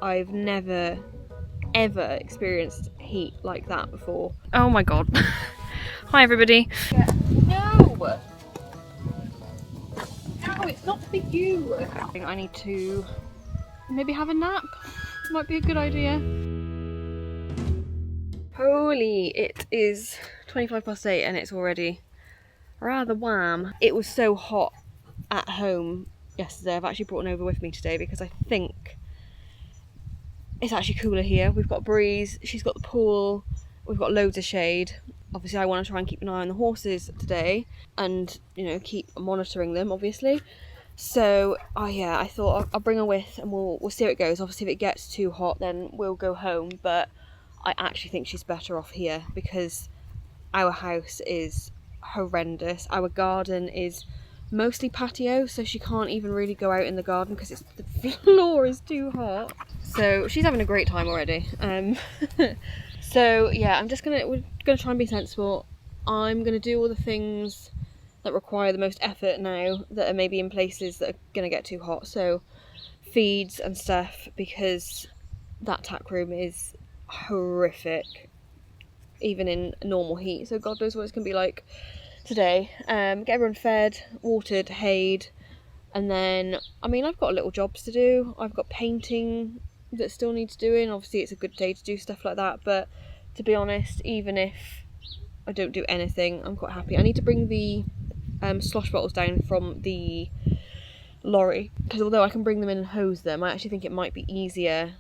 I've never ever experienced heat like that before. Oh my god. Hi everybody. No! No, it's not for you! I need to maybe have a nap. Might be a good idea. Holy, it is 8:25 and it's already rather warm. It was so hot at home yesterday. I've actually brought one over with me today because I think it's actually cooler here. We've got a breeze, she's got the pool, we've got loads of shade. Obviously I want to try and keep an eye on the horses today and, you know, keep monitoring them obviously. So yeah, I thought I'll bring her with and we'll see how it goes. Obviously if it gets too hot then we'll go home, but I actually think she's better off here because our house is horrendous. Our garden is mostly patio, so she can't even really go out in the garden because the floor is too hot. So she's having a great time already. So yeah, we're gonna try and be sensible. I'm gonna do all the things that require the most effort now that are maybe in places that are gonna get too hot. So feeds and stuff, because that tack room is horrific even in normal heat, so God knows what it's gonna be like today. Get everyone fed, watered, hayed, and then I mean I've got little jobs to do. I've got painting that still needs doing. Obviously it's a good day to do stuff like that, but to be honest, even if I don't do anything, I'm quite happy. I need to bring the slosh bottles down from the lorry, because although I can bring them in and hose them, I actually think it might be easier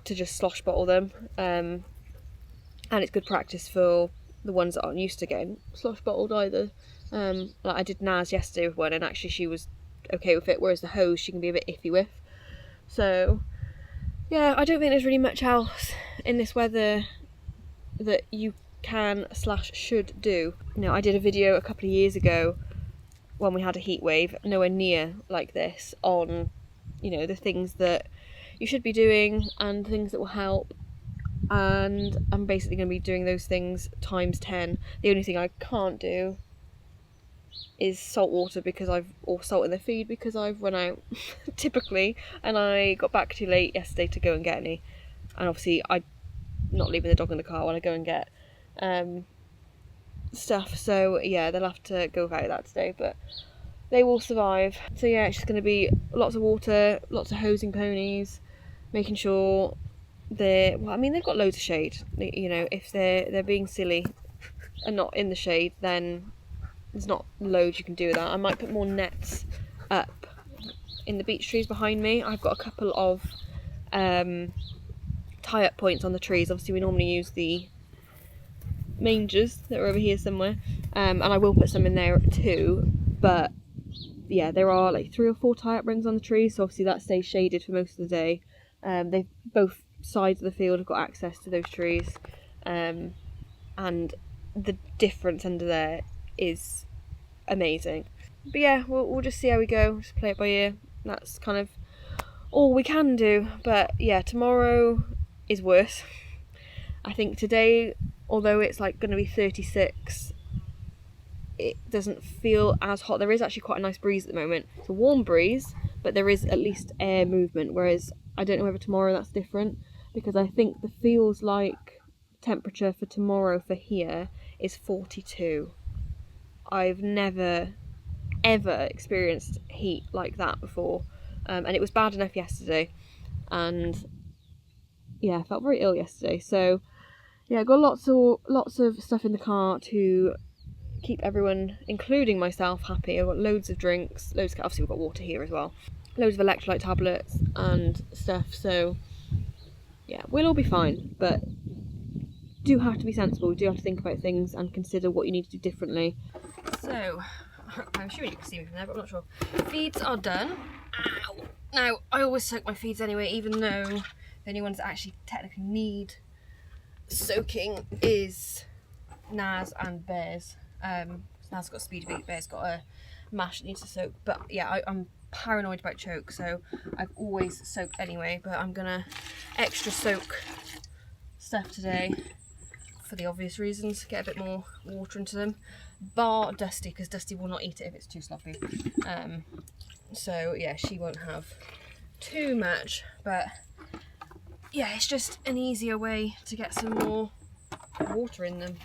to just slosh bottle them, and it's good practice for the ones that aren't used to getting slosh bottled either. Like I did Naz yesterday with one, and actually she was okay with it, whereas the hose she can be a bit iffy with. So yeah, I don't think there's really much else in this weather that you can / should do. You know, I did a video a couple of years ago when we had a heat wave, nowhere near like this, on, you know, the things that you should be doing and things that will help, and I'm basically going to be doing those things times 10. The only thing I can't do is salt water or salt in the feed because I've run out typically, and I got back too late yesterday to go and get any, and obviously I'm not leaving the dog in the car when I go and get stuff, so yeah, they'll have to go without that today, but they will survive. So yeah, it's just going to be lots of water, lots of hosing ponies, making sure they've got loads of shade. You know, if they're being silly and not in the shade, then there's not loads you can do with that. I might put more nets up in the beech trees behind me. I've got a couple of tie-up points on the trees. Obviously we normally use the mangers that are over here somewhere, and I will put some in there too, but yeah, there are like 3 or 4 tie-up rings on the trees, so obviously that stays shaded for most of the day. They've both sides of the field have got access to those trees, and the difference under there is amazing. But yeah, we'll just see how we go, just play it by ear. That's kind of all we can do. But yeah, tomorrow is worse. I think today, although it's like going to be 36, it doesn't feel as hot. There is actually quite a nice breeze at the moment. It's a warm breeze, but there is at least air movement, whereas I don't know whether tomorrow that's different, because I think the feels like temperature for tomorrow for here is 42. I've never ever experienced heat like that before, and it was bad enough yesterday, and yeah, I felt very ill yesterday. So yeah, I got lots of stuff in the car to keep everyone, including myself, happy. I've got loads of drinks, obviously we've got water here as well, loads of electrolyte tablets and stuff, so yeah, we'll all be fine, but do have to be sensible. We do have to think about things and consider what you need to do differently. So I'm sure you can see me from there, but I'm not sure. Feeds are done. Ow! Now I always soak my feeds anyway, even though the only ones that actually technically need soaking is Naz and Bear's. Naz got a speed beat, Bear's got a mash that needs to soak, but yeah, I'm paranoid about choke, so I've always soaked anyway, but I'm gonna extra soak stuff today for the obvious reasons, get a bit more water into them, bar Dusty, because Dusty will not eat it if it's too sloppy. So yeah, she won't have too much, but yeah, it's just an easier way to get some more water in them.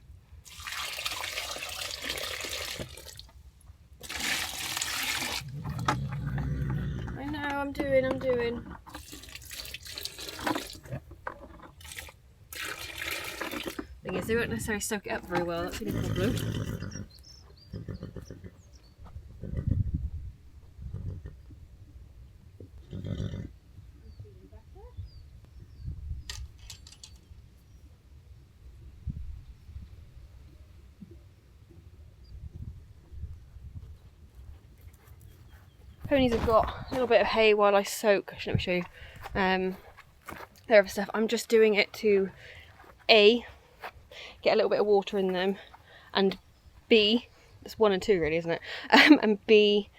I know, I'm doing. Thing is, they won't necessarily soak it up very well, that's the only problem. Ponies have got a little bit of hay while I soak. Let me show you their other stuff. I'm just doing it to A, get a little bit of water in them, and B, it's 1 and 2 really, isn't it? And B,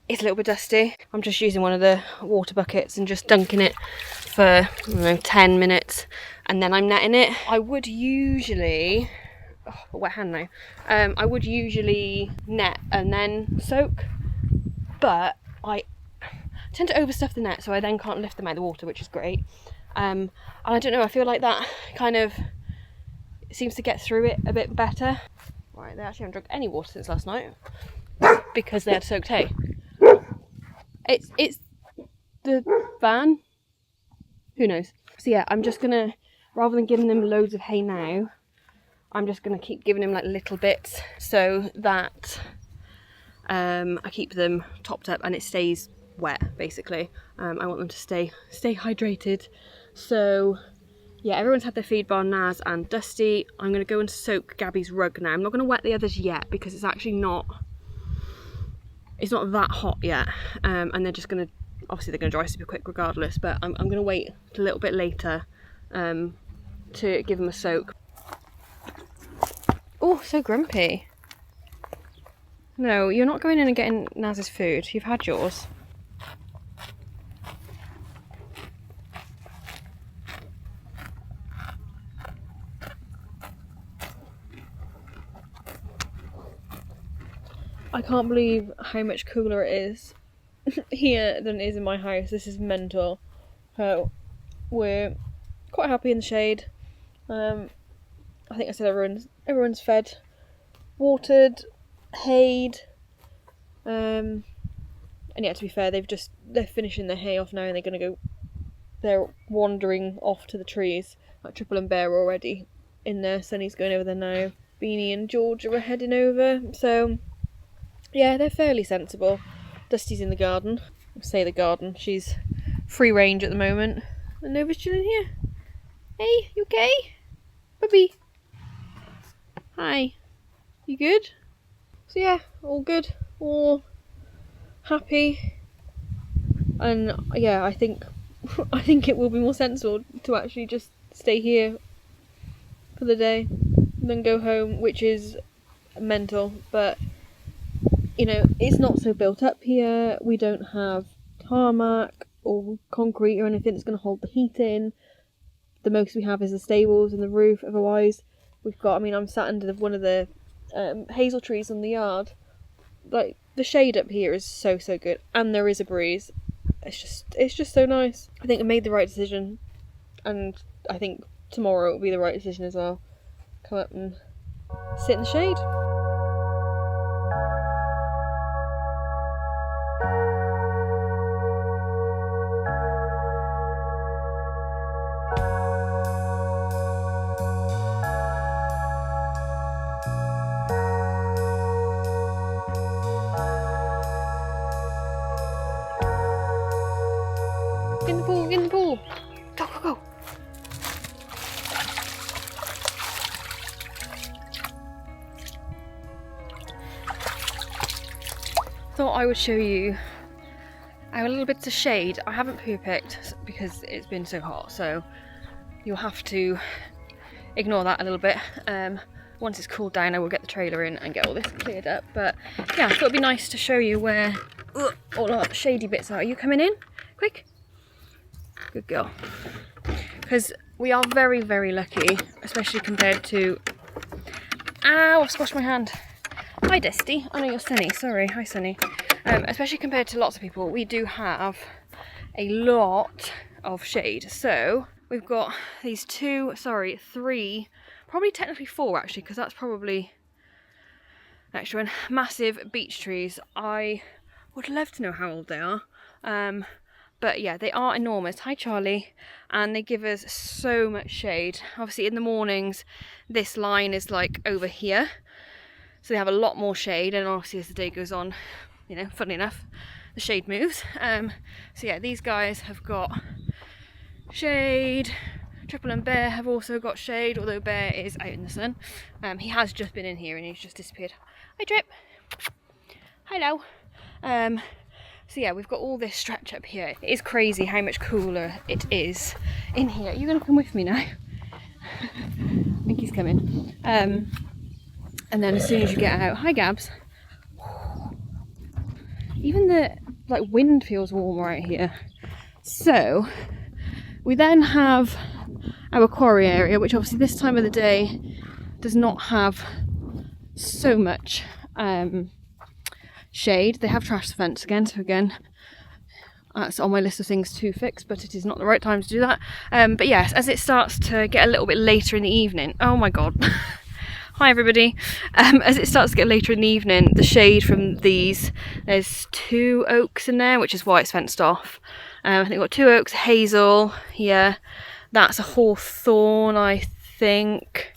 it's a little bit dusty. I'm just using one of the water buckets and just dunking it for, I don't know, 10 minutes, and then I'm netting it. I would usually, oh, wet hand now. I would usually net and then soak, but I tend to overstuff the net, so I then can't lift them out of the water, which is great. And I don't know, I feel like that kind of seems to get through it a bit better. Right, they actually haven't drunk any water since last night because they had soaked hay. It's the van. Who knows? So yeah, I'm just gonna, rather than giving them loads of hay now, I'm just gonna keep giving them like little bits so that I keep them topped up and it stays wet, basically. I want them to stay hydrated. So yeah, everyone's had their feed bar, Naz and Dusty. I'm going to go and soak Gabby's rug now. I'm not going to wet the others yet because it's actually not, it's not that hot yet. And they're just going to, obviously they're going to dry super quick regardless, but I'm going to wait a little bit later to give them a soak. Oh, so grumpy. No, you're not going in and getting Naz's food. You've had yours. I can't believe how much cooler it is here than it is in my house. This is mental. We're quite happy in the shade. I think I said everyone's fed, watered, hayed, and yeah, to be fair, they're finishing their hay off now, and they're wandering off to the trees. Like Triple and Bear are already in there. Sunny's going over there now. Beanie and George are heading over. So yeah, they're fairly sensible. Dusty's in the garden. I say the garden. She's free range at the moment. And Nova's chilling here. Hey, you okay? Puppy. Hi. You good? So yeah, all good. All happy. And yeah, I think it will be more sensible to actually just stay here for the day than go home, which is mental, but you know, it's not so built up here. We don't have tarmac or concrete or anything that's going to hold the heat in. The most we have is the stables and the roof. Otherwise, we've got, I mean, I'm sat under one of the hazel trees in the yard. Like, the shade up here is so good, and there is a breeze. It's just so nice. I think I made the right decision, and I think tomorrow it will be the right decision as well. Come up and sit in the shade. Get in the pool. Go. Thought I would show you our little bits of shade. I haven't poo picked because it's been so hot, so you'll have to ignore that a little bit. Once it's cooled down, I will get the trailer in and get all this cleared up. But yeah, I thought it'd be nice to show you where all our shady bits are. Are you coming in? Quick. Good girl. Because we are very lucky, especially compared to... Ow, I squashed my hand. Hi Dusty. Oh no, you're Sunny. Sorry. Hi Sunny. Especially compared to lots of people, we do have a lot of shade. So we've got these three, probably technically 4 actually, because that's probably an extra one, massive beech trees. I would love to know how old they are. But yeah, they are enormous. Hi Charlie. And they give us so much shade. Obviously in the mornings, this line is like over here. So they have a lot more shade, and obviously as the day goes on, you know, funnily enough, the shade moves. So yeah, these guys have got shade. Triple and Bear have also got shade, although Bear is out in the sun. He has just been in here and he's just disappeared. Hi Trip. Hello. So yeah, we've got all this stretch up here. It is crazy how much cooler it is in here. Are you going to come with me now? I think he's coming. And then as soon as you get out, hi Gabs. Even the wind feels warmer out here. So we then have our quarry area, which obviously this time of the day does not have so much shade. They have trashed the fence again, so again, that's on my list of things to fix, but it is not the right time to do that. But yes, as it starts to get a little bit later in the evening, oh my god. Hi everybody. As it starts to get later in the evening, the shade from these, there's 2 oaks in there, which is why it's fenced off. I think we've got 2 oaks, hazel here. That's a hawthorn, I think.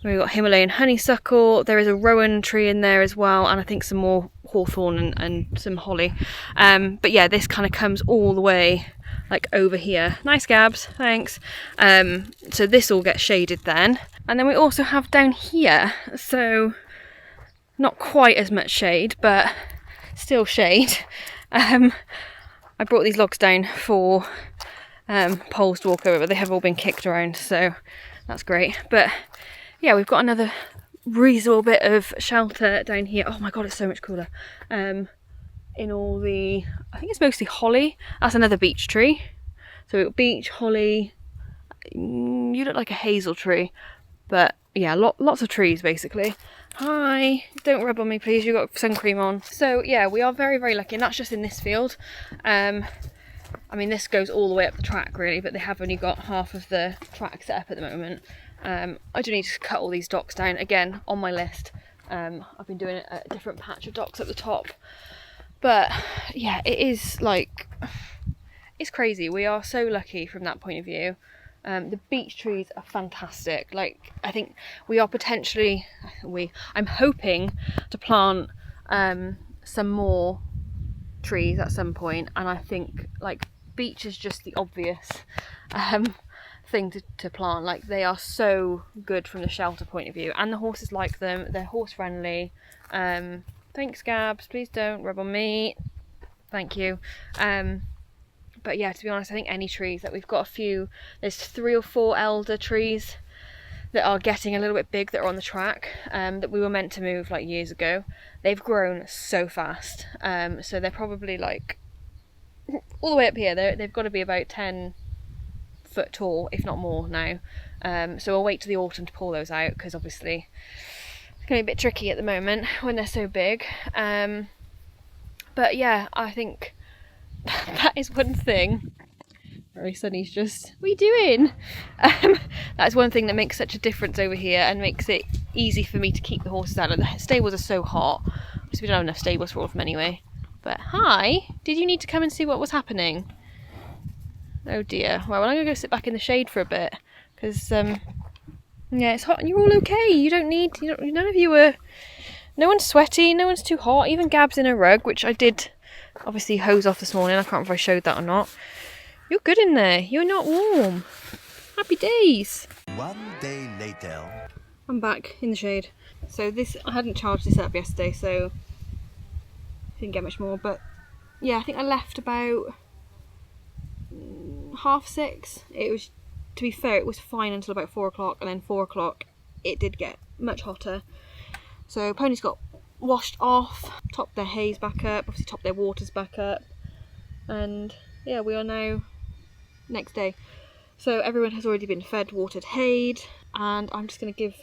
We've got Himalayan honeysuckle. There is a rowan tree in there as well, and I think some more hawthorn and some holly. But yeah, this kind of comes all the way like over here. Nice Gabs, thanks. So this all gets shaded then. And then we also have down here, so not quite as much shade, but still shade. I brought these logs down for poles to walk over, but they have all been kicked around, so that's great. But yeah, we've got another reasonable bit of shelter down here. Oh my god, it's so much cooler. In all the, I think it's mostly holly. That's another beech tree. So we've got beech, holly. You look like a hazel tree, but yeah, lots of trees basically. Hi, don't rub on me please, you've got sun cream on. So yeah, we are very, very lucky, and that's just in this field. I mean, this goes all the way up the track really, but they have only got half of the track set up at the moment. I do need to cut all these docks down, again, on my list. I've been doing a different patch of docks at the top. But yeah, it is like, it's crazy. We are so lucky from that point of view. The beech trees are fantastic. Like, I think we are potentially, I'm hoping to plant some more trees at some point, and I think like beech is just the obvious thing to plant. Like, they are so good from the shelter point of view, and the horses like them. They're horse friendly. Thanks Gabs, please don't rub on me, thank you. But yeah, to be honest, I think any trees that we've got, a few, there's 3 or 4 elder trees that are getting a little bit big that are on the track, that we were meant to move like years ago. They've grown so fast, so they're probably like all the way up here. They've got to be about 10 foot tall, if not more now. So we'll wait till the autumn to pull those out, because obviously it's going to be a bit tricky at the moment when they're so big. But yeah, I think that is one thing. Very Sunny's just, what are you doing? That's one thing that makes such a difference over here and makes it easy for me to keep the horses out. Like, the stables are so hot, because we don't have enough stables for all of them anyway. But hi, did you need to come and see what was happening? Oh dear. Well, I'm going to go sit back in the shade for a bit, because yeah, it's hot and you're all okay. You don't need, none of you are, no one's sweaty, no one's too hot. Even Gab's in a rug, which I did obviously hose off this morning. I can't remember if I showed that or not. You're good in there. You're not warm. Happy days. One day later. I'm back in the shade. So this, I hadn't charged this up yesterday, so didn't get much more. But yeah, I think I left about 6:30. It was, to be fair, it was fine until about 4 o'clock, and then 4 o'clock it did get much hotter. So ponies got washed off, topped their hays back up, obviously topped their waters back up, and yeah, we are now next day. So everyone has already been fed, watered, hayed, and I'm just going to give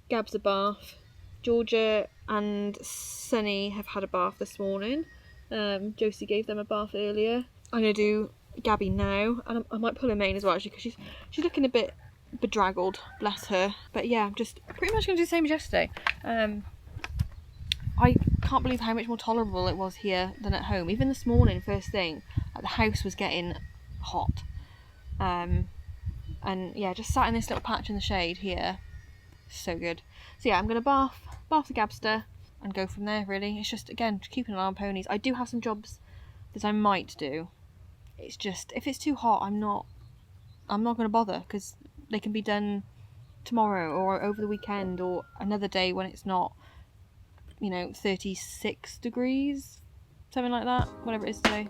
Gabs a bath. Georgia and Sunny have had a bath this morning. Josie gave them a bath earlier. I'm going to do Gabby now, and I might pull her mane as well actually, because she's looking a bit bedraggled, bless her. But yeah, I'm just pretty much going to do the same as yesterday. I can't believe how much more tolerable it was here than at home. Even this morning, first thing, the house was getting hot. And yeah, just sat in this little patch in the shade here. So good. So yeah, I'm going to bath the Gabster and go from there really. It's just, again, keeping an eye on ponies. I do have some jobs that I might do. It's just, if it's too hot, I'm not going to bother, because they can be done tomorrow or over the weekend or another day when it's not, 36 degrees, something like that, whatever it is today.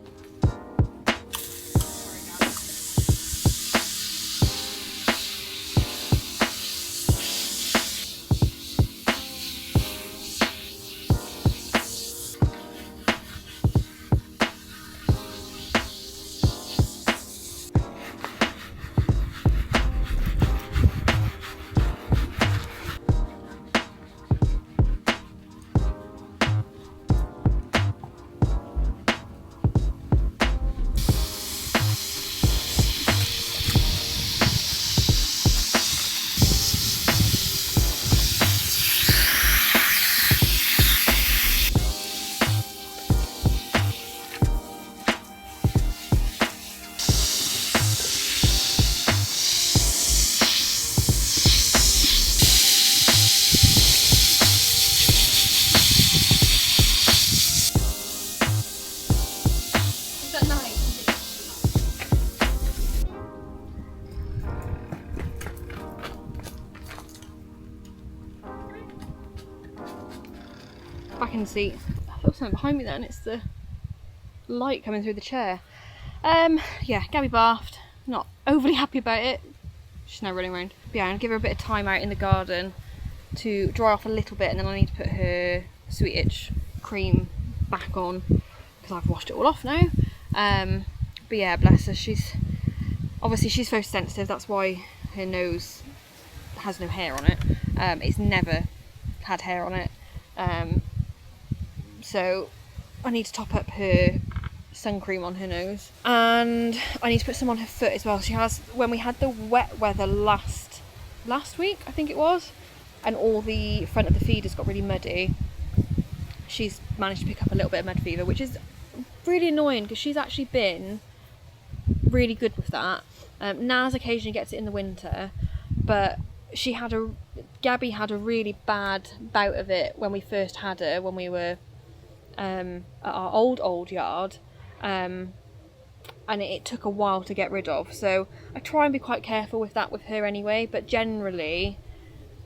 Back in the seat. I feel something behind me there, and it's the light coming through the chair. Yeah, Gabby bathed. Not overly happy about it. She's now running around. But yeah, I'm gonna give her a bit of time out in the garden to dry off a little bit, and then I need to put her sweet itch cream back on because I've washed it all off now. But yeah, bless her. She's photosensitive. That's why her nose has no hair on it. It's never had hair on it. So I need to top up her sun cream on her nose, and I need to put some on her foot as well. She has, when we had the wet weather last week, I think it was, and all the front of the feeders got really muddy, she's managed to pick up a little bit of mud fever, which is really annoying because she's actually been really good with that. Naz occasionally gets it in the winter, but Gabby had a really bad bout of it when we first had her, when we were at our old yard, and it took a while to get rid of. So I try and be quite careful with that with her anyway, but generally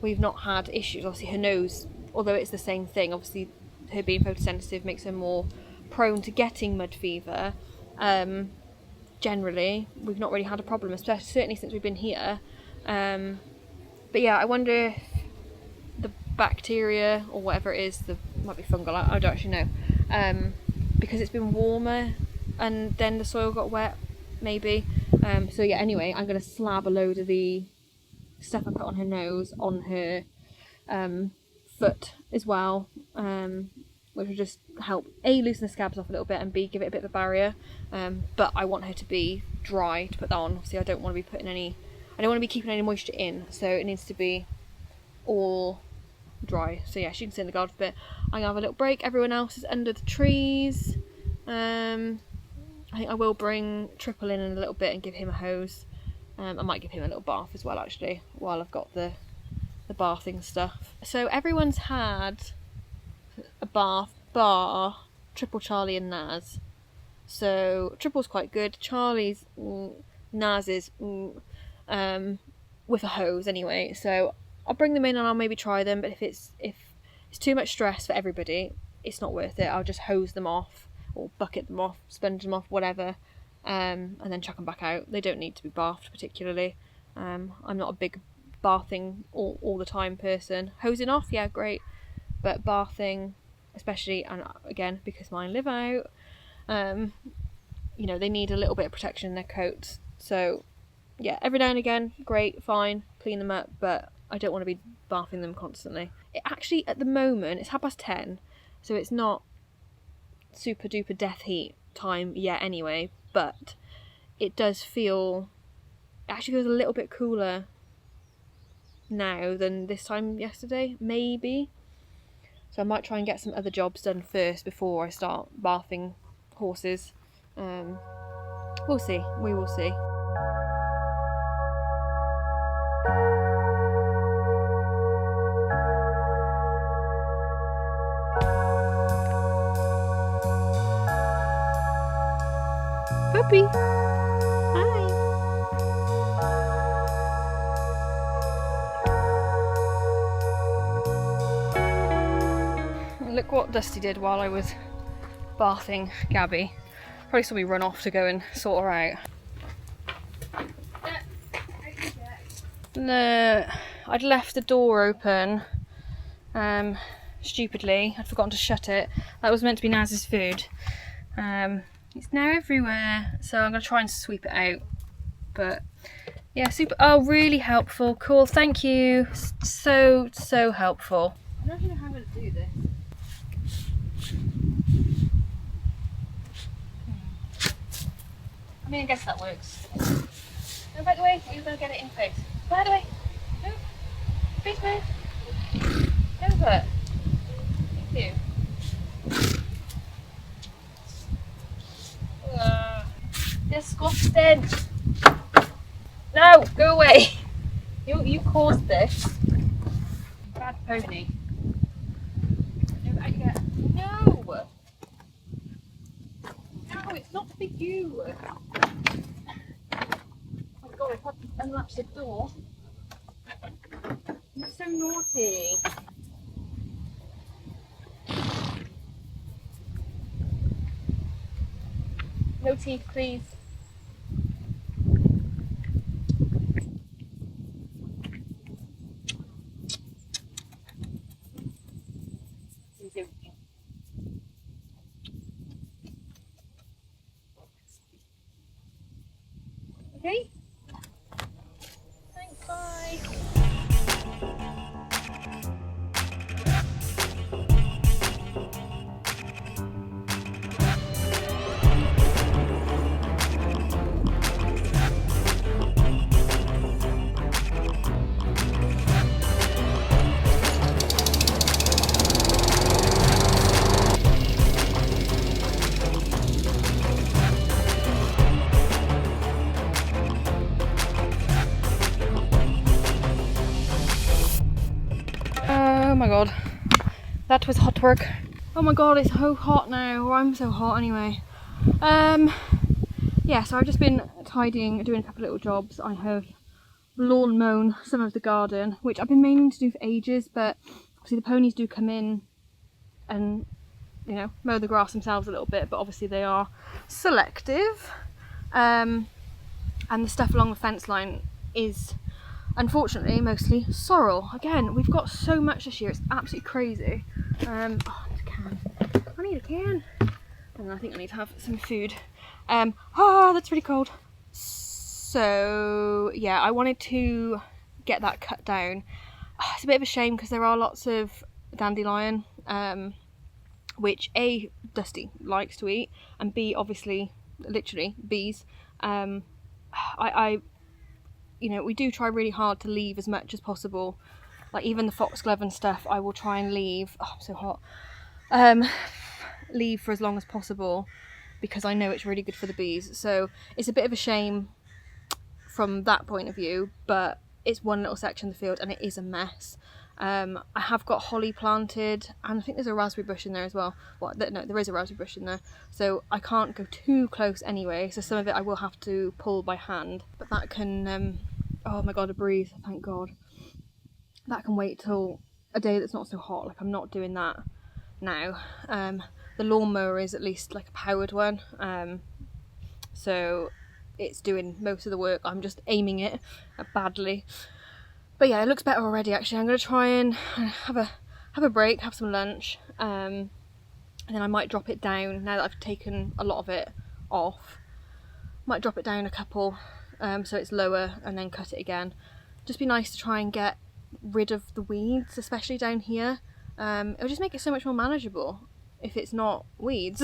we've not had issues. Obviously her nose, although it's the same thing, obviously her being photosensitive makes her more prone to getting mud fever. Generally we've not really had a problem, especially certainly since we've been here. But yeah, I wonder if the bacteria or whatever it is, might be fungal, I don't actually know, because it's been warmer and then the soil got wet, maybe. So yeah, anyway, I'm going to slab a load of the stuff I put on her nose on her foot as well, which will just help A, loosen the scabs off a little bit, and B, give it a bit of a barrier. But I want her to be dry to put that on. Obviously I don't want to be keeping any moisture in, so it needs to be all dry. So yeah, she can sit in the garden for a bit. I'm gonna have a little break. Everyone else is under the trees. I think I will bring Triple in a little bit and give him a hose. I might give him a little bath as well actually, while I've got the bathing stuff. So everyone's had a bath bar Triple, Charlie and Naz. So Triple's quite good, Charlie's Naz is with a hose anyway. So I'll bring them in and I'll maybe try them, but if it's too much stress for everybody, it's not worth it. I'll just hose them off or bucket them off, sponge them off, whatever, and then chuck them back out. They don't need to be bathed particularly. I'm not a big bathing all the time person. Hosing off, yeah, great, but bathing especially, and again because mine live out, they need a little bit of protection in their coats. So yeah, every now and again, great, fine, clean them up, but I don't want to be bathing them constantly. It actually, at the moment, it's 10:30, so it's not super duper death heat time yet anyway, but it does feel, it actually feels a little bit cooler now than this time yesterday, maybe. So I might try and get some other jobs done first before I start bathing horses. We'll see, we will see. Puppy! Hi! Look what Dusty did while I was bathing Gabby. Probably saw me run off to go and sort her out. No, I'd left the door open stupidly. I'd forgotten to shut it. That was meant to be Naz's food. It's now everywhere, so I'm going to try and sweep it out. But yeah, super. Oh, really helpful. Cool, thank you. So helpful. I don't know how I'm going to do this. I mean, I guess that works. No, by the way, you're going to get it in place. By the way, no, face move. Over. Thank you. Disgusting. No, go away. You caused this. Bad pony. No. No, it's not for you. Oh my god, I had to unlatch the door. You're so naughty. No teeth, please. Okay? Thanks, bye. Oh my god, that was hot work. Oh my god, it's so hot now, or I'm so hot anyway. Yeah, so I've just been tidying, doing a couple of little jobs. I have lawn mown some of the garden, which I've been meaning to do for ages, but obviously the ponies do come in and, you know, mow the grass themselves a little bit, but obviously they are selective. And the stuff along the fence line is unfortunately mostly sorrel. Again, we've got so much this year, it's absolutely crazy. Oh, I need a can. I need a can. And I think I need to have some food. That's really cold. So yeah, I wanted to get that cut down. It's a bit of a shame because there are lots of dandelion, which A, Dusty likes to eat, and B, obviously, literally, bees. You know, we do try really hard to leave as much as possible. Like even the foxglove and stuff, I will try and leave. Oh, I'm so hot. Leave for as long as possible because I know it's really good for the bees. So it's a bit of a shame from that point of view, but it's one little section of the field and it is a mess. I have got holly planted, and I think there's a raspberry bush in there as well. Well, no, there is a raspberry bush in there, so I can't go too close anyway, so some of it I will have to pull by hand, but that can oh my god, a breeze, thank god. That can wait till a day that's not so hot. Like, I'm not doing that now. The lawnmower is at least like a powered one, so it's doing most of the work. I'm just aiming it badly. But yeah, it looks better already actually. I'm going to try and have a break, have some lunch, and then I might drop it down now that I've taken a lot of it off. Might drop it down a couple so it's lower and then cut it again. Just be nice to try and get rid of the weeds, especially down here. It'll just make it so much more manageable if it's not weeds.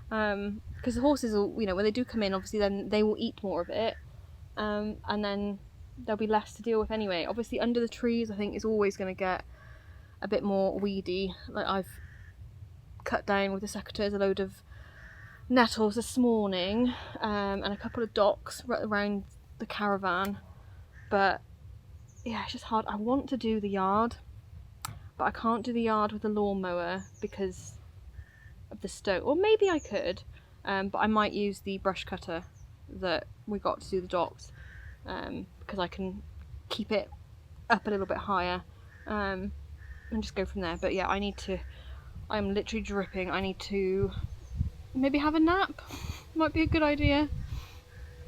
Because because the horses will, you know, when they do come in, obviously then they will eat more of it, and then there'll be less to deal with anyway. Obviously under the trees I think is always going to get a bit more weedy. Like I've cut down with the secateurs a load of nettles this morning, and a couple of docks around the caravan, but yeah, it's just hard. I want to do the yard, but I can't do the yard with the lawnmower because of the stoke. Or maybe I could, but I might use the brush cutter that we got to do the docks, because I can keep it up a little bit higher, and just go from there. But yeah, I'm literally dripping. I need to maybe have a nap. Might be a good idea.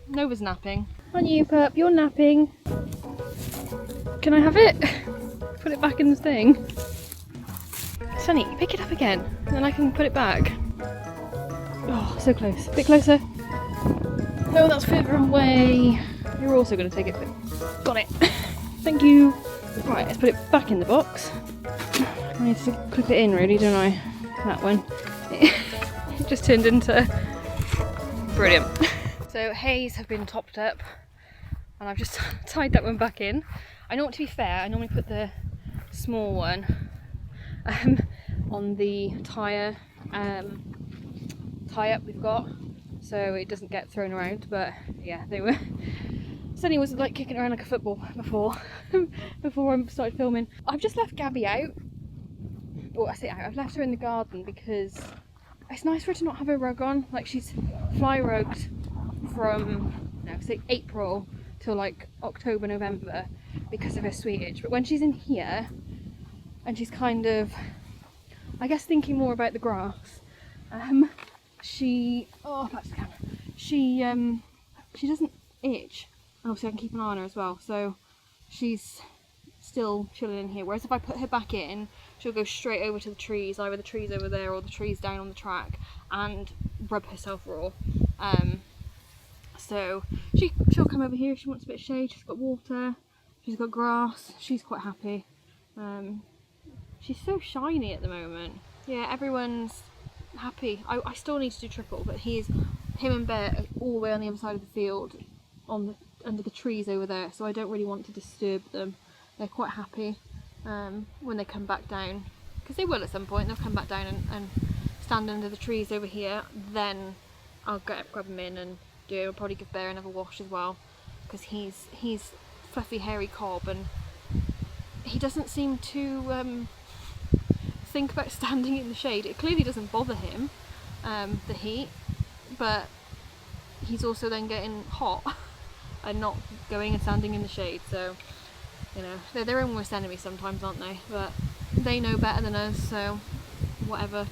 Nova's napping. Aren't you, pup? You're napping. Can I have it? Put it back in the thing. Sunny, pick it up again, and then I can put it back. Oh, so close. A bit closer. No, that's further away. You're also going to take it. Got it. Thank you. Right, let's put it back in the box. I need to clip it in, really, don't I? That one. It just turned into... Brilliant. So hays have been topped up, and I've just tied that one back in. To be fair, I normally put the small one on the tyre tie-up we've got, so it doesn't get thrown around. But yeah, Sunny was like kicking around like a football before I started filming. I've just left Gabby out. Well, I say out, I've left her in the garden because it's nice for her to not have her rug on. Like, she's fly rugged from, say April till like October, November because of her sweetage. But when she's in here and she's kind of, I guess, thinking more about the grass, she doesn't itch, and obviously I can keep an eye on her as well, so she's still chilling in here. Whereas if I put her back in, she'll go straight over to the trees, either the trees over there or the trees down on the track, and rub herself raw. So she'll come over here if she wants a bit of shade. She's got water, she's got grass, she's quite happy. She's so shiny at the moment. Yeah, everyone's happy. I still need to do triple, but him and Bear are all the way on the other side of the field, under the trees over there, so I don't really want to disturb them. They're quite happy when they come back down, because they will at some point. They'll come back down and stand under the trees over here. Then I'll grab them in and I'll probably give Bear another wash as well, because he's fluffy hairy cob, and he doesn't seem to think about standing in the shade. It clearly doesn't bother him, the heat, but he's also then getting hot and not going and standing in the shade. So, you know, they're their own worst enemy sometimes, aren't they? But they know better than us, so whatever.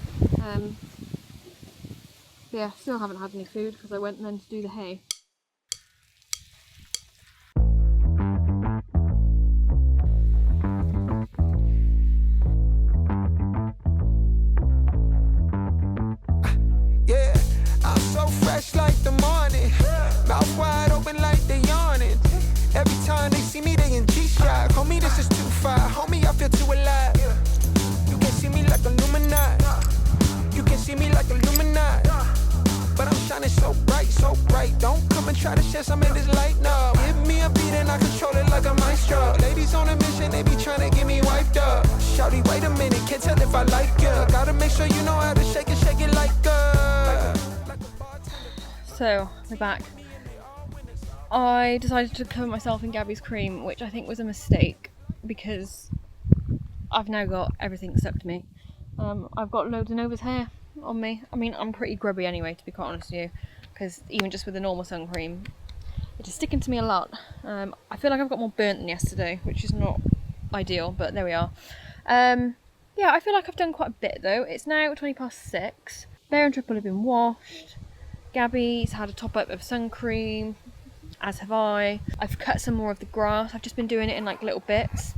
Yeah, still haven't had any food because I went then to do the hay. Yeah, I'm so fresh like the morning, mouth wide open like they yawning. Every time they see me, they in G-Shock. Homie, this is too far. Homie, I feel too alive. You can see me like Illuminati. You can see me like Illuminati. But I'm shining so bright. Don't come and try to share some of this light, no. Give me a beat and I control it like a maestro. Ladies on a mission, they be trying to get me wiped up. Shawty, wait a minute, can't tell if I like you. Gotta make sure you know how to shake it like So, we're back. I decided to cover myself in Gabby's cream, which I think was a mistake, because I've now got everything stuck to me. I've got loads of Nova's hair on me. I mean, I'm pretty grubby anyway, to be quite honest with you, because even just with the normal sun cream, it is sticking to me a lot. I feel like I've got more burnt than yesterday, which is not ideal, but there we are. Yeah, I feel like I've done quite a bit though. It's now 6:20. Bear and Triple have been washed. Gabby's had a top up of sun cream, as have I. I've cut some more of the grass. I've just been doing it in like little bits.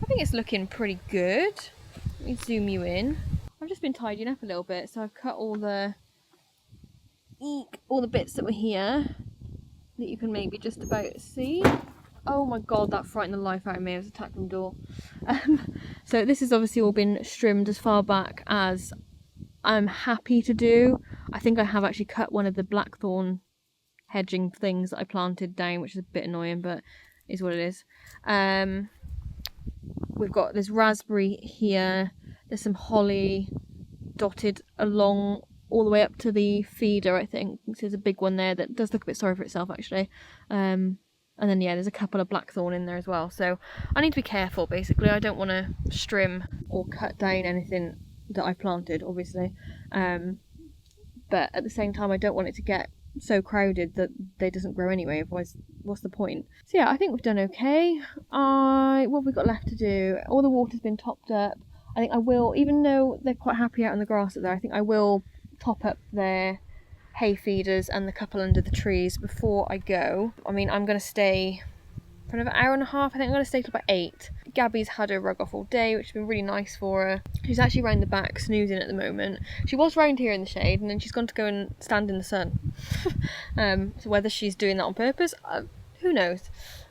I think it's looking pretty good. Let me zoom you in. I've just been tidying up a little bit, so I've cut all the bits that were here that you can maybe just about see. Oh my god, that frightened the life out of me. It was a tack room door. So this has obviously all been trimmed as far back as I'm happy to do. I think I have actually cut one of the blackthorn hedging things that I planted down, which is a bit annoying, but is what it is. We've got this raspberry here, there's some holly dotted along all the way up to the feeder, I think. There's a big one there that does look a bit sorry for itself, actually. And then, yeah, there's a couple of blackthorn in there as well. So I need to be careful, basically. I don't want to trim or cut down anything that I planted, obviously. But at the same time, I don't want it to get so crowded that they doesn't grow anyway, otherwise what's the point? So yeah, I think we've done okay. What have we got left to do? All the water's been topped up. I think I will, even though they're quite happy out in the grass up there, I think I will top up their hay feeders and the couple under the trees before I go. I mean, I'm going to stay for another hour and a half. I think I'm going to stay till about 8. Gabby's had her rug off all day, which has been really nice for her. She's actually round the back snoozing at the moment. She was round here in the shade, and then she's gone to go and stand in the sun. So whether she's doing that on purpose, who knows?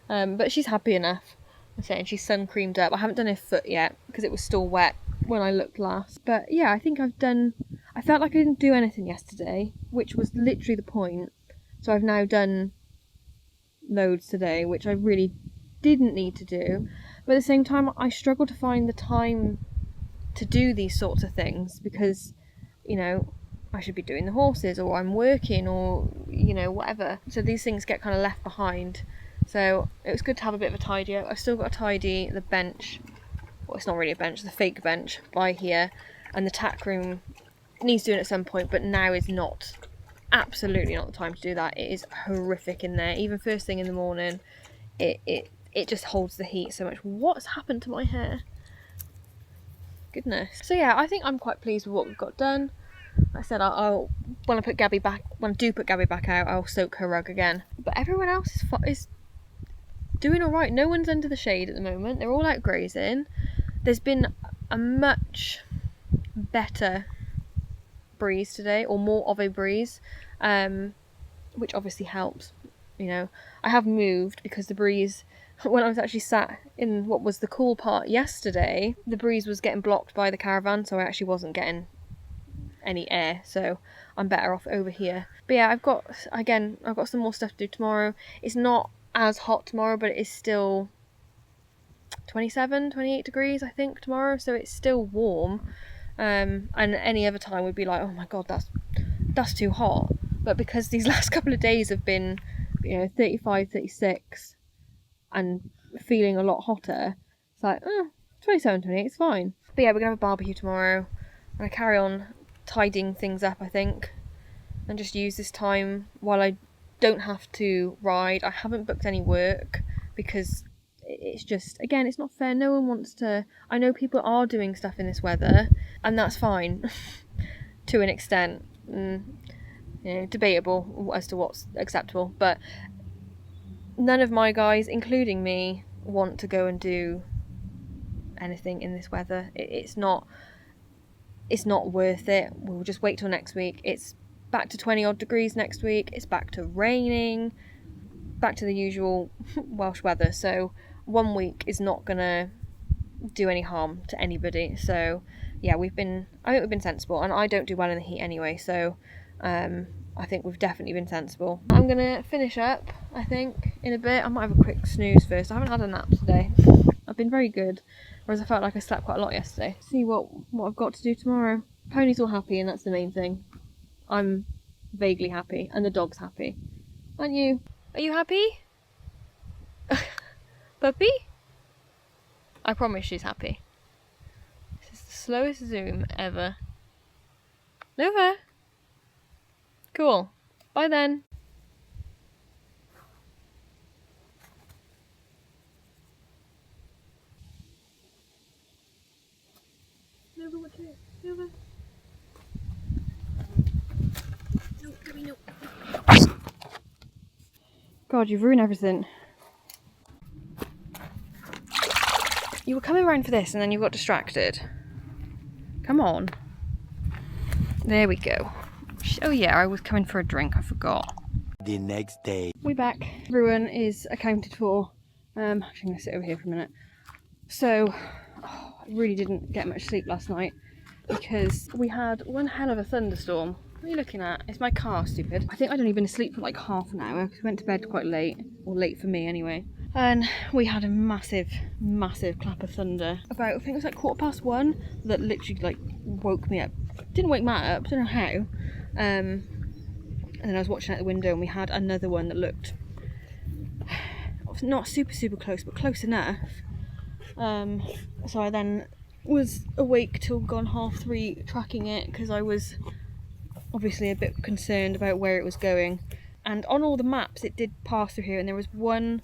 But she's happy enough. I'm saying she's sun creamed up. I haven't done her foot yet because it was still wet when I looked last. But yeah, I think I felt like I didn't do anything yesterday, which was literally the point. So I've now done loads today, which I really didn't need to do. But at the same time, I struggle to find the time to do these sorts of things because, you know, I should be doing the horses, or I'm working, or, you know, whatever. So these things get kind of left behind. So it was good to have a bit of a tidy up. I've still got to tidy the bench. Well, it's not really a bench, the fake bench by here. And the tack room needs doing at some point, but now is not, absolutely not the time to do that. It is horrific in there. Even first thing in the morning, it just holds the heat so much. What's happened to my hair? Goodness. So yeah, I think I'm quite pleased with what we've got done. Like I said, I'll when I do put Gabby back out, I'll soak her rug again. But everyone else is doing all right. No one's under the shade at the moment. They're all out grazing. There's been a much better breeze today, or more of a breeze, which obviously helps. You know, I have moved because the breeze, when I was actually sat in what was the cool part yesterday, the breeze was getting blocked by the caravan, so I actually wasn't getting any air, so I'm better off over here. But yeah, I've got some more stuff to do tomorrow. It's not as hot tomorrow, but it is still 27, 28 degrees I think tomorrow, so it's still warm. And any other time would be like, oh my god, that's too hot. But because these last couple of days have been, you know, 35, 36 and feeling a lot hotter, it's like 27, 28, it's fine. But yeah, we're gonna have a barbecue tomorrow. I'm gonna carry on tidying things up, I think, and just use this time while I don't have to ride. I haven't booked any work because it's just, again, it's not fair. No one wants to. I know people are doing stuff in this weather, and that's fine to an extent. You know, debatable as to what's acceptable, but none of my guys, including me, want to go and do anything in this weather. It's not worth it. We'll just wait till next week. It's back to 20 odd degrees next week. It's back to raining, back to the usual Welsh weather. So 1 week is not gonna do any harm to anybody. So yeah, I think we've been sensible, and I don't do well in the heat anyway, so I think we've definitely been sensible. I'm gonna finish up, I think, in a bit. I might have a quick snooze first. I haven't had a nap today. I've been very good, whereas I felt like I slept quite a lot yesterday. See what I've got to do tomorrow. Pony's all happy, and that's the main thing. I'm vaguely happy, and the dog's happy. Aren't you? Are you happy? Puppy? I promise she's happy. This is the slowest zoom ever. Nova? Cool. Bye then. Nova, what's it? Nova? No, Gabby, no. God, you've ruined everything. You were coming around for this and then you got distracted. Come on. There we go. Oh yeah, I was coming for a drink, I forgot. The next day. We're back. Everyone is accounted for. Actually, I'm going to sit over here for a minute. So, I really didn't get much sleep last night because we had one hell of a thunderstorm What are you looking at? It's my car, stupid. I think I'd only been asleep for like half an hour because we went to bed quite late, or late for me anyway. And we had a massive clap of thunder about, I think it was like 1:15, that literally like woke me up. Didn't wake Matt up, don't know how. And then I was watching out the window and we had another one that looked not super close, but close enough. So I then was awake till gone 3:30 tracking it because I was obviously a bit concerned about where it was going. And on all the maps it did pass through here, and there was one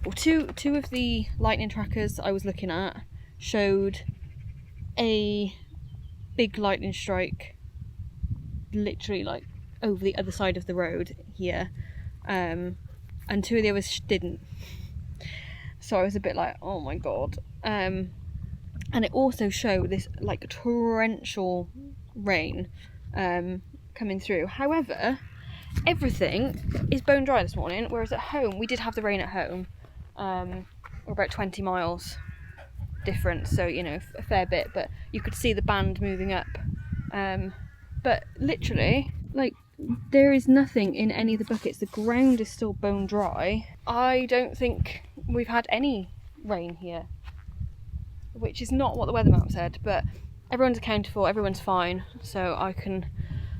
or two of the lightning trackers I was looking at showed a big lightning strike literally like over the other side of the road here, and two of the others didn't. So I was a bit like, oh my god. And it also showed this like torrential rain coming through. However, everything is bone dry this morning, whereas at home we did have the rain at home. We're about 20 miles difference, so you know, a fair bit, but you could see the band moving up. But literally, like, there is nothing in any of the buckets. The ground is still bone dry. I don't think we've had any rain here, which is not what the weather map said, but everyone's accounted for, everyone's fine, so I can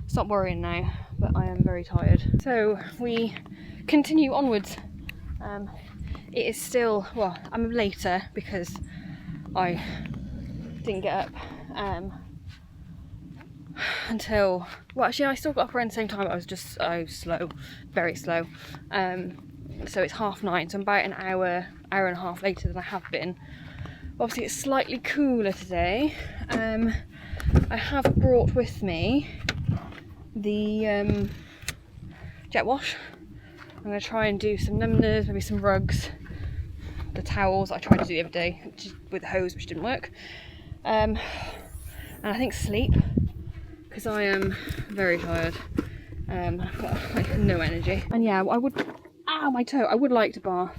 stop worrying now, but I am very tired. So we continue onwards. It is still, well, I'm later because I didn't get up until, well, actually I still got up around the same time, but I was just so slow, very slow. So it's 9:30, so I'm about an hour and a half later than I have been. Obviously it's slightly cooler today. I have brought with me the jet wash. I'm going to try and do some numbness, maybe some rugs, the towels I tried to do the other day with the hose, which didn't work. And I think sleep, because I am very tired. I've got like no energy. And yeah, I would, ow, my toe, I would like to bath.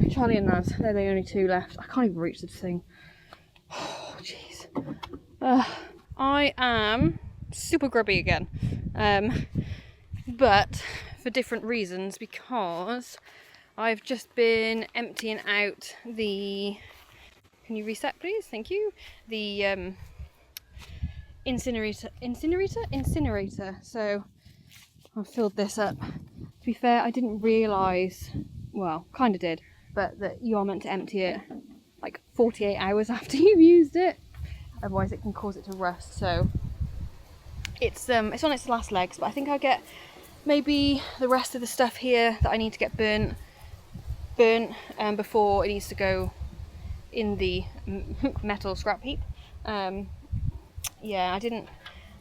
Charlie and Naz, they're the only two left. I can't even reach this thing. Oh, jeez. I am super grubby again. But for different reasons, because I've just been emptying out the, can you reset please? Thank you. The incinerator. So I've filled this up. To be fair, I didn't realise, well, kind of did, but that you are meant to empty it like 48 hours after you've used it, otherwise it can cause it to rust. So it's on its last legs, but I think I'll get maybe the rest of the stuff here that I need to get burnt before it needs to go in the metal scrap heap. Yeah,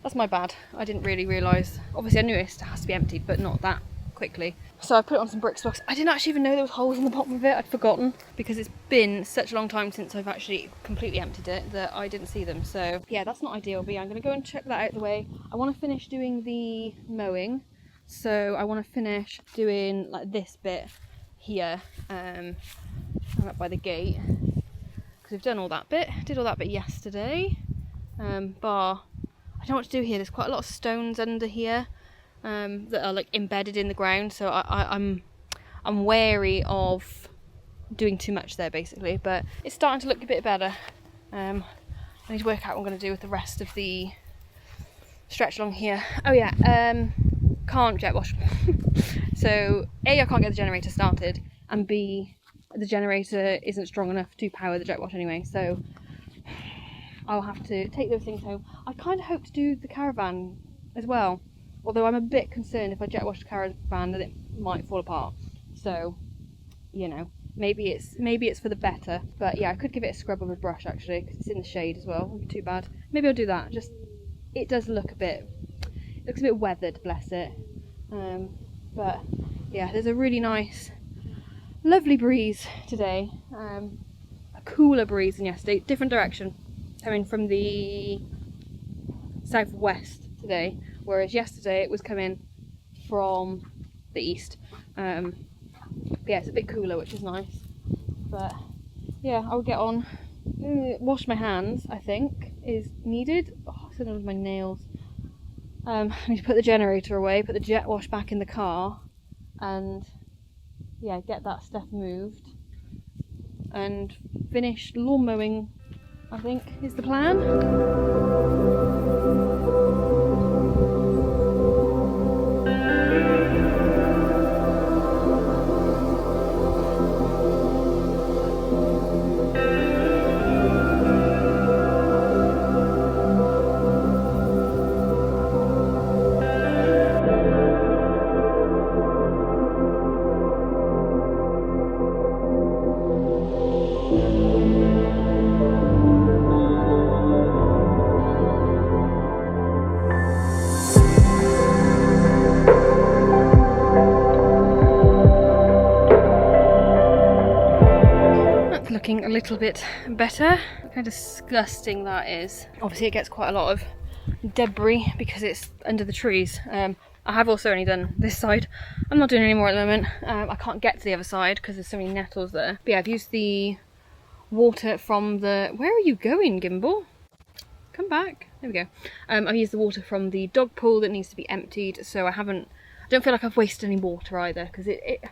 that's my bad. I didn't really realise. Obviously I knew it has to be emptied, but not that quickly. So I put it on some brick stocks. I didn't actually even know there was holes in the bottom of it. I'd forgotten, because it's been such a long time since I've actually completely emptied it that I didn't see them. So yeah, that's not ideal, but yeah, I'm going to go and check that out of the way. I want to finish doing the mowing, so I want to finish doing like this bit here, up by the gate, because we've done all that bit. Did all that bit yesterday. Bar, I don't know what to do here. There's quite a lot of stones under here that are like embedded in the ground, so I'm wary of doing too much there basically, but it's starting to look a bit better. I need to work out what I'm going to do with the rest of the stretch along here. Oh yeah, can't jet wash. So A, I can't get the generator started, and B, the generator isn't strong enough to power the jet wash anyway, so I'll have to take those things home. I kind of hope to do the caravan as well, although I'm a bit concerned if I jet wash the caravan that it might fall apart. So, you know, maybe it's for the better. But yeah, I could give it a scrub with a brush actually, because it's in the shade as well. Wouldn't be too bad. Maybe I'll do that. Just, it does look it looks a bit weathered, bless it. But yeah, there's a really nice, lovely breeze today. A cooler breeze than yesterday. Different direction, coming from the southwest today, whereas yesterday it was coming from the east. Yeah, it's a bit cooler, which is nice. But yeah, I'll get on. Wash my hands, I think, is needed. Oh, I still don't have my nails. I need to put the generator away, put the jet wash back in the car, and yeah, get that stuff moved and finish lawn mowing, I think is the plan. Looking a little bit better. Look how disgusting that is. Obviously it gets quite a lot of debris because it's under the trees. I have also only done this side. I'm not doing any more at the moment. I can't get to the other side because there's so many nettles there. But yeah, I've used the water from the... Where are you going, Gimbal? Come back. There we go. I've used the water from the dog pool that needs to be emptied, so I don't feel like I've wasted any water either, because it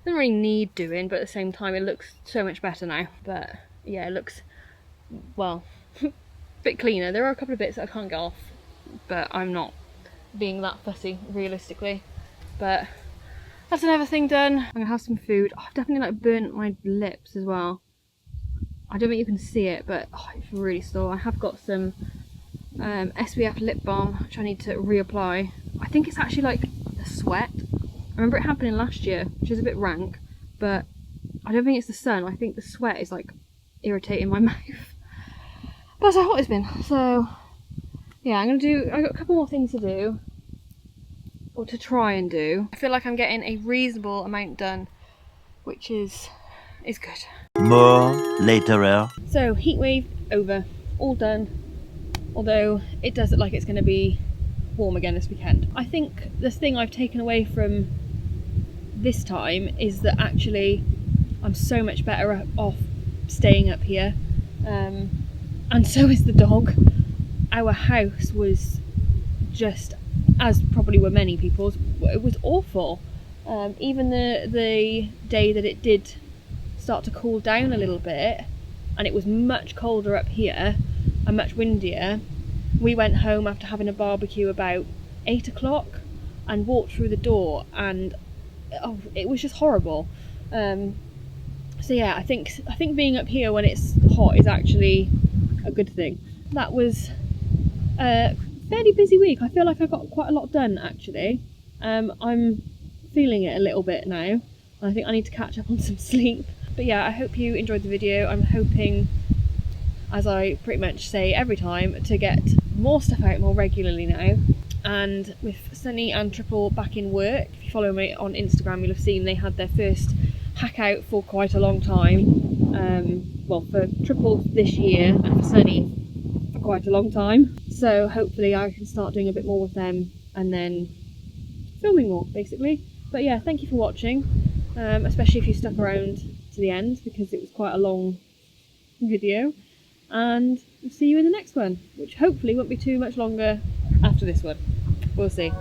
doesn't really need doing, but at the same time it looks so much better now. But yeah, it looks, well, a bit cleaner. There are a couple of bits that I can't get off, but I'm not being that fussy realistically. But that's another thing done. I'm gonna have some food. I've definitely like burnt my lips as well. I don't think you can see it, but it's really sore. I have got some SPF lip balm which I need to reapply. I think it's actually like the sweat. I remember it happening last year, which is a bit rank, but I don't think it's the sun. I think the sweat is like irritating my mouth. But that's how hot it's been. So yeah, I've got a couple more things to do, or to try and do. I feel like I'm getting a reasonable amount done, which is good. More later. So Heatwave over, all done. Although it does look like it's going to be warm again this weekend. I think the thing I've taken away from this time is that actually I'm so much better off staying up here, and so is the dog. Our house was just, as probably were many people's, it was awful. Even the day that it did start to cool down a little bit, and it was much colder up here and much windier, we went home after having a barbecue about 8 o'clock and walked through the door, and it was just horrible. So yeah, I think being up here when it's hot is actually a good thing. That was a fairly busy week. I feel like I got quite a lot done actually. I'm feeling it a little bit now. I think I need to catch up on some sleep. But yeah, I hope you enjoyed the video. I'm hoping, as I pretty much say every time, to get more stuff out more regularly now. And with Sunny and Triple back in work, if you follow me on Instagram, you'll have seen they had their first hack out for quite a long time. Well, for Triple this year and for Sunny for quite a long time. So hopefully I can start doing a bit more with them and then filming more, basically. But yeah, thank you for watching, especially if you stuck around to the end, because it was quite a long video. And we'll see you in the next one, which hopefully won't be too much longer after this one. We'll see.